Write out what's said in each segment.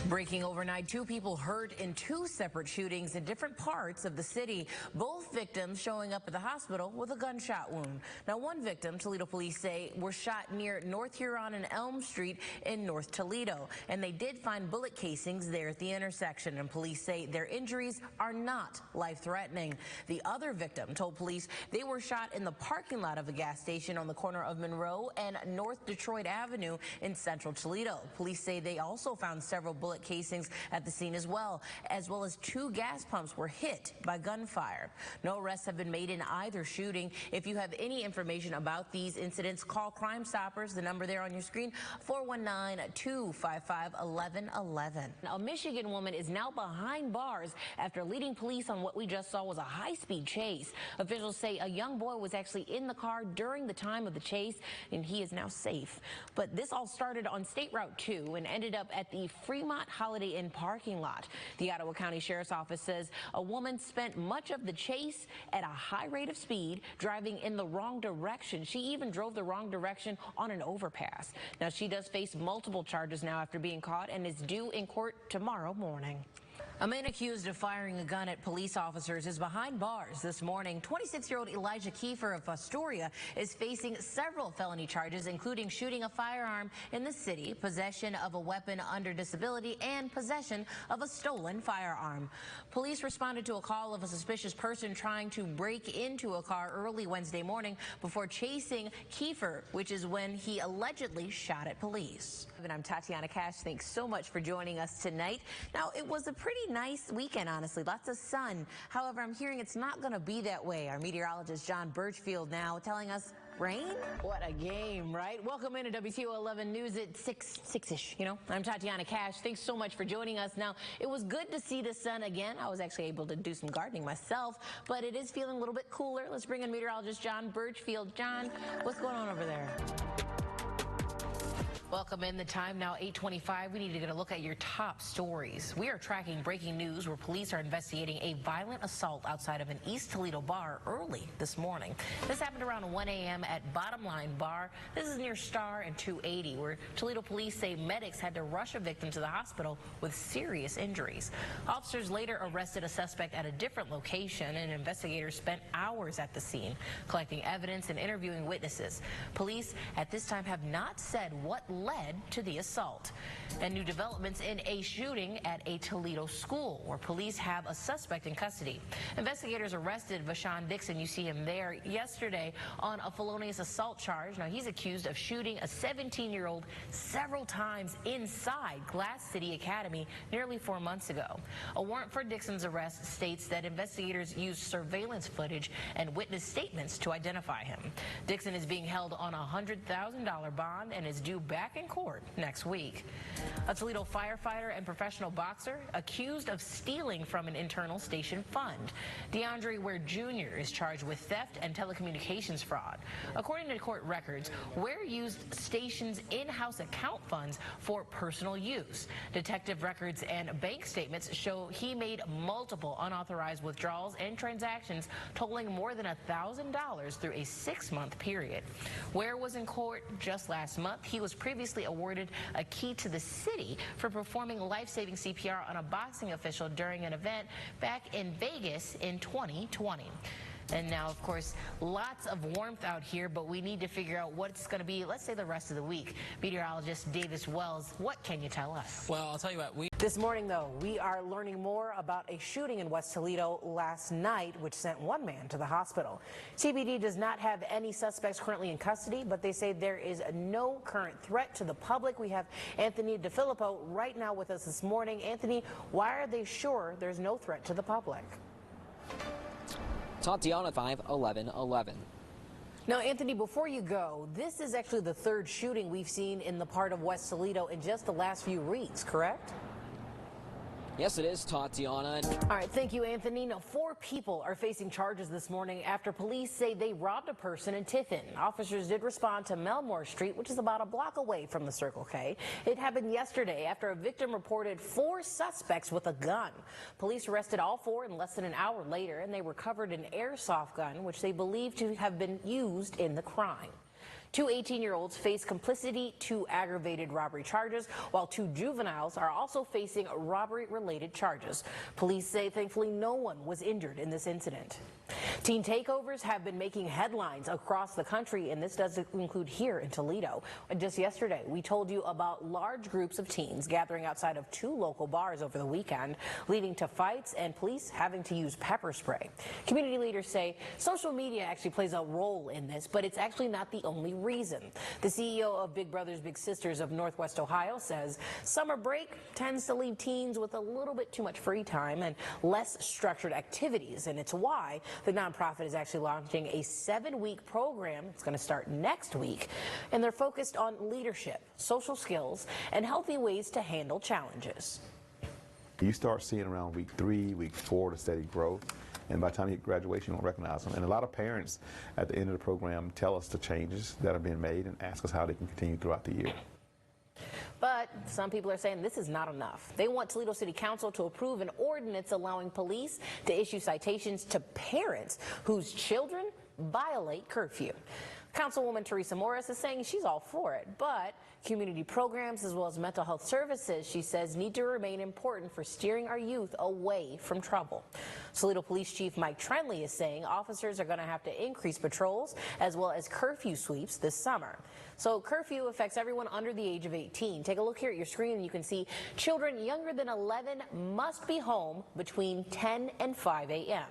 Breaking overnight, 2 people hurt in 2 separate shootings in different parts of the city. Both victims showing up at the hospital with a gunshot wound. Now, one victim, Toledo police say, was shot near North Huron and Elm Street in North Toledo. And they did find bullet casings there at the intersection. And police say their injuries are not life-threatening. The other victim told police they were shot in the parking lot of a gas station on the corner of Monroe and North Detroit Avenue in central Toledo. Police say they also found several bullet casings at the scene as well as 2 gas pumps were hit by gunfire. No arrests have been made in either shooting. If you have any information about these incidents, call Crime Stoppers, the number there on your screen, 419-255-1111. A Michigan woman is now behind bars after leading police on what we just saw was a high-speed chase. Officials say a young boy was actually in the car during the time of the chase, and he is now safe. But this all started on State Route 2 and ended up at the Fremont Holiday Inn parking lot. The Ottawa County Sheriff's Office says a woman spent much of the chase at a high rate of speed, driving in the wrong direction. She even drove the wrong direction on an overpass. Now, she does face multiple charges now after being caught and is due in court tomorrow morning. A man accused of firing a gun at police officers is behind bars this morning. 26-year-old Elijah Kiefer of Astoria is facing several felony charges, including shooting a firearm in the city, possession of a weapon under disability, and possession of a stolen firearm. Police responded to a call of a suspicious person trying to break into a car early Wednesday morning before chasing Kiefer, which is when he allegedly shot at police. And I'm TaTiana Cash. Thanks so much for joining us tonight. Now, it was a pretty nice weekend, honestly. Lots of sun. However, I'm hearing it's not going to be that way. Our meteorologist John Birchfield now telling us rain? What a game, right? Welcome into WTO 11 News at 6-ish, you know. I'm TaTiana Cash. Thanks so much for joining us. Now, it was good to see the sun again. I was actually able to do some gardening myself, but it is feeling a little bit cooler. Let's bring in meteorologist John Birchfield. John, what's going on over there? Welcome in. The time now 8:25. We need to get a look at your top stories. We are tracking breaking news where police are investigating a violent assault outside of an East Toledo bar early this morning. This happened around 1 a.m. at Bottom Line Bar. This is near Star and 280, where Toledo police say medics had to rush a victim to the hospital with serious injuries. Officers later arrested a suspect at a different location, and investigators spent hours at the scene collecting evidence and interviewing witnesses. Police at this time have not said what led to the assault. And new developments in a shooting at a Toledo school where police have a suspect in custody. Investigators arrested Vashawn Dixon, you see him there, yesterday on a felonious assault charge. Now, he's accused of shooting a 17-year-old several times inside Glass City Academy nearly 4 months ago. A warrant for Dixon's arrest states that investigators used surveillance footage and witness statements to identify him. Dixon is being held on a $100,000 bond and is due back in court next week. A Toledo firefighter and professional boxer accused of stealing from an internal station fund. DeAndre Ware Jr. is charged with theft and telecommunications fraud. According to court records, Ware used station's in-house account funds for personal use. Detective records and bank statements show he made multiple unauthorized withdrawals and transactions totaling more than $1,000 through a 6-month period. Ware was in court just last month. He was previously awarded a key to the city for performing life-saving CPR on a boxing official during an event back in Vegas in 2020. And now, of course, lots of warmth out here, but we need to figure out what it's going to be, let's say, the rest of the week. Meteorologist Davis Wells, what can you tell us? Well, I'll tell you what. This morning, though, we are learning more about a shooting in West Toledo last night, which sent one man to the hospital. TBD does not have any suspects currently in custody, but they say there is no current threat to the public. We have Anthony DeFilippo right now with us this morning. Anthony, why are they sure there's no threat to the public? TaTiana 5-11-11. Now, Anthony, before you go, this is actually the 3rd shooting we've seen in the part of West Toledo in just the last few weeks, correct? Yes, it is, TaTiana. All right, thank you, Anthony. Now, 4 people are facing charges this morning after police say they robbed a person in Tiffin. Officers did respond to Melmore Street, which is about a block away from the Circle K. It happened yesterday after a victim reported 4 suspects with a gun. Police arrested all 4 in less than an hour later, and they recovered an airsoft gun, which they believe to have been used in the crime. Two 18-year-olds face complicity to aggravated robbery charges, while two juveniles are also facing robbery-related charges. Police say thankfully no one was injured in this incident. Teen takeovers have been making headlines across the country, and this does include here in Toledo. Just yesterday, we told you about large groups of teens gathering outside of two local bars over the weekend, leading to fights and police having to use pepper spray. Community leaders say social media actually plays a role in this, but it's actually not the only reason. The CEO of Big Brothers Big Sisters of Northwest Ohio says summer break tends to leave teens with a little bit too much free time and less structured activities, and it's why the nonprofit is actually launching a 7-week program. It's going to start next week, and they're focused on leadership, social skills, and healthy ways to handle challenges. You start seeing around week 3, week 4 the steady growth, and by the time you hit graduation, you don't recognize them. And a lot of parents at the end of the program tell us the changes that are being made and ask us how they can continue throughout the year. But some people are saying this is not enough. They want Toledo City Council to approve an ordinance allowing police to issue citations to parents whose children violate curfew. Councilwoman Teresa Morris is saying she's all for it, but community programs as well as mental health services, she says, need to remain important for steering our youth away from trouble. Toledo Police Chief Mike Trenley is saying officers are going to have to increase patrols as well as curfew sweeps this summer. So curfew affects everyone under the age of 18. Take a look here at your screen and you can see children younger than 11 must be home between 10 and 5 a.m.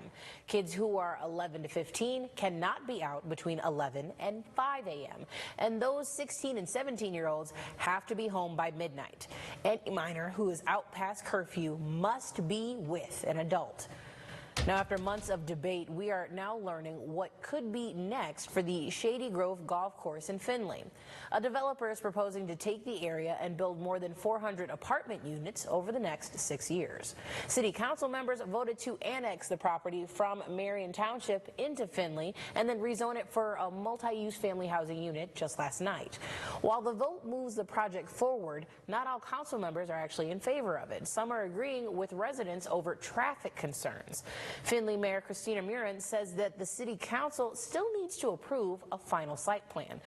Kids who are 11 to 15 cannot be out between 11 and 5 a.m. And those 16 and 17-year-olds have to be home by midnight. Any minor who is out past curfew must be with an adult. Now, after months of debate, we are now learning what could be next for the Shady Grove Golf Course in Findlay. A developer is proposing to take the area and build more than 400 apartment units over the next 6 years. City council members voted to annex the property from Marion Township into Findlay and then rezone it for a multi-use family housing unit just last night. While the vote moves the project forward, not all council members are actually in favor of it. Some are agreeing with residents over traffic concerns. Findlay Mayor Christina Murin says that the city council still needs to approve a final site plan.